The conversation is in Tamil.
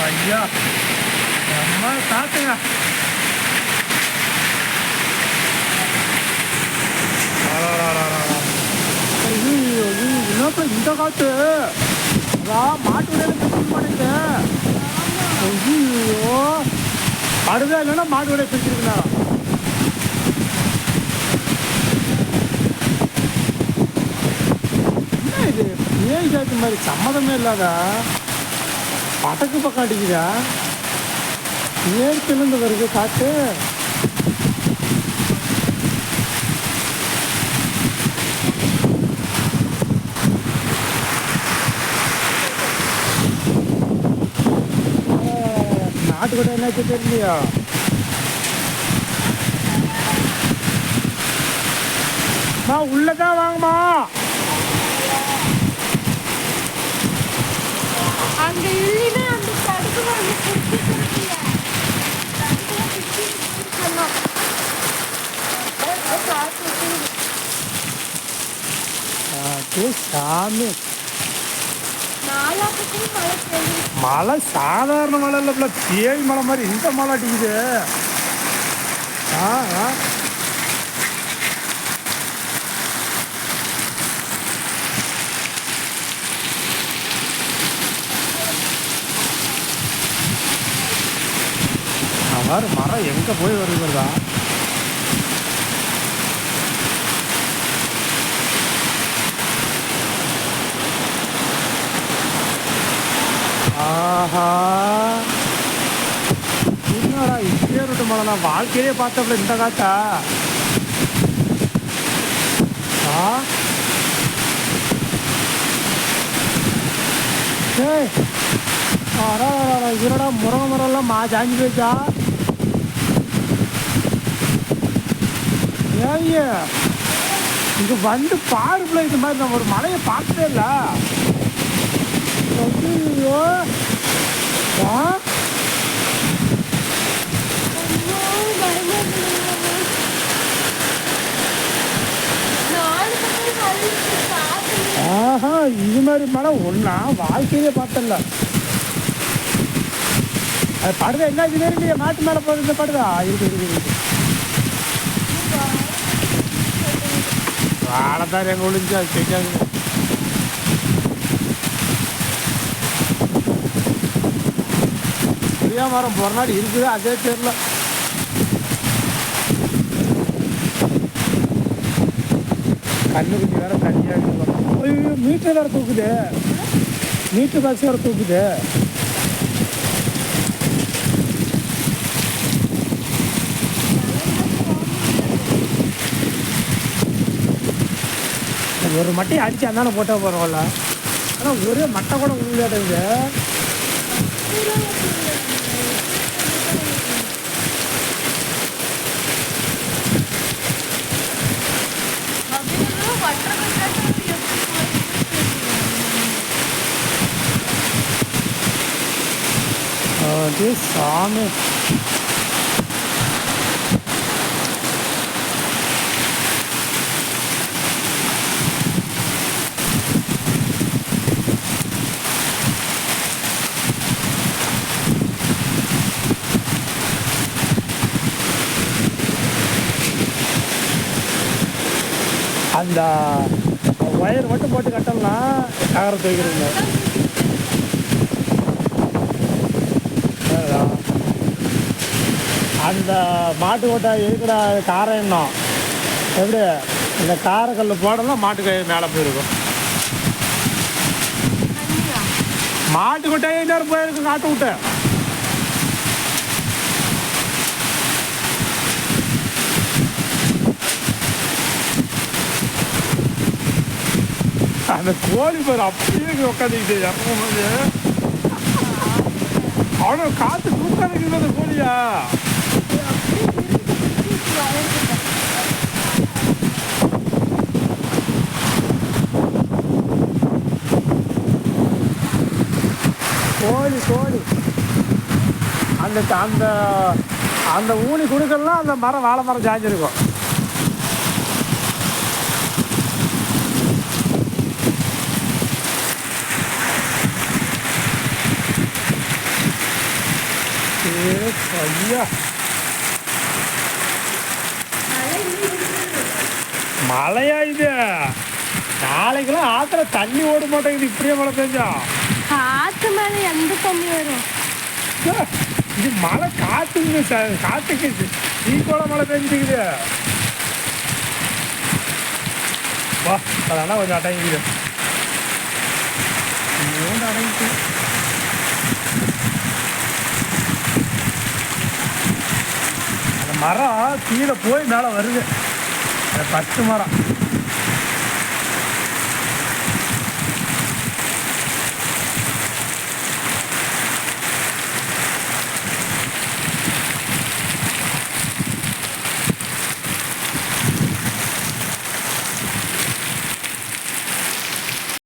ஐயா அம்மா காத்துங்க. என்னப்ப இந்த காத்து அதான் மாட்டு விடையில பிடிக்க மாட்டேங்குது. ஐயோ அடுதா இல்லைன்னா மாட்டு விடையை பிடிச்சிருக்குண்ணா. என்ன இது ஏன் காத்து மாதிரி சம்மதமே இல்லாத பட்டக்கு பக்கம் அடிக்குதா? ஏற்கிலிருந்து வருது காற்று. நாட்டுக்கோட்டை என்னாச்சு தெரியலையா? நான் உள்ளதான் வாங்கம்மா. அங்க இல்லைன்னா அந்த தடுப்பு வந்து சாமி மழை மழை சாதாரண மழை இல்லை, பேய் மழை மாதிரி இந்த மழை அடிக்குது. அவர் மரம் எங்க போய் வருகிறதா? ஆஹா என்னடா இப்படியே விட்டு மழை, நான் வாழ்க்கையிலே பார்த்தப்பல இந்த காத்தா? ஏய் இதோட முருங்கை மரம்லாம் சாஞ்சி போச்சா? ஏய்ய இங்க வந்து பாருப்புல இது மாதிரி நம்ம ஒரு மலையை பார்த்ததே இல்லை. ஐயோ ஆஹா இது மாதிரி மழை ஒன்னா வாழ்க்கையிலே பார்த்தல. அது படுதா என்ன இது இல்லையா? மாட்டு மேலே போகுது இந்த படுதா? இருக்கு இருக்கு இருக்கு. வாழைத்தார் எங்க ஒழிஞ்சா கேட்காது. புளியா மரம் போற நாடு இருக்குது, அதே தெரியல. கண்ணுக்குட்டி வேற தனியாக இருக்குது. ஐயோ மீட்டர் வேற தூக்குது, மீட்டர் பாக்ஸ் வேற தூக்குது. ஒரு மட்டையை அடிச்சு அந்தான போட்டால் போகிறோம்ல, ஆனால் ஒரே மட்டை கூட உண்மையாட்டங்க. அது சாமி அந்த ஒயர் மட்டும் போட்டு கட்டலாம், காரை துவைக்கிறீங்க. அந்த மாட்டு கொட்டை இருக்கிற காரை எண்ணம் எப்படி இந்த காரைக்கல் போடலாம், மாட்டு கை மேலே போயிருக்கும். மாட்டு கொட்டையே இன்னொரு போயிருக்கு காட்டு விட்டு. அந்த கோழி பேர் அப்படியே உட்காந்துக்கிட்டு இறங்கும்போது அவ்வளோ காற்று தூக்காதுக்குது அந்த கோழியா. கோழி கோழி அந்த அந்த அந்த ஊனி குடுக்கலாம், அந்த மரம் வாழை மரம் சாஞ்சிருக்கும். ஐயா மழையா இது நாளைக்கெல்லாம் ஆத்துல தண்ணி ஓட மாட்டேங்குது இப்படியே மழை பெஞ்சா காத்து மேல எந்த தண்ணி வரும்? இது மழை காத்துங்க காத்துக்கு ஈக்கோட மழை பெஞ்சுக்குது வா அதெல்லாம் கொஞ்சம் அடங்கிக்குது அடங்கிட்டு அந்த மரம் கீழே போய் மேலே வருது அந்த 10 மரம்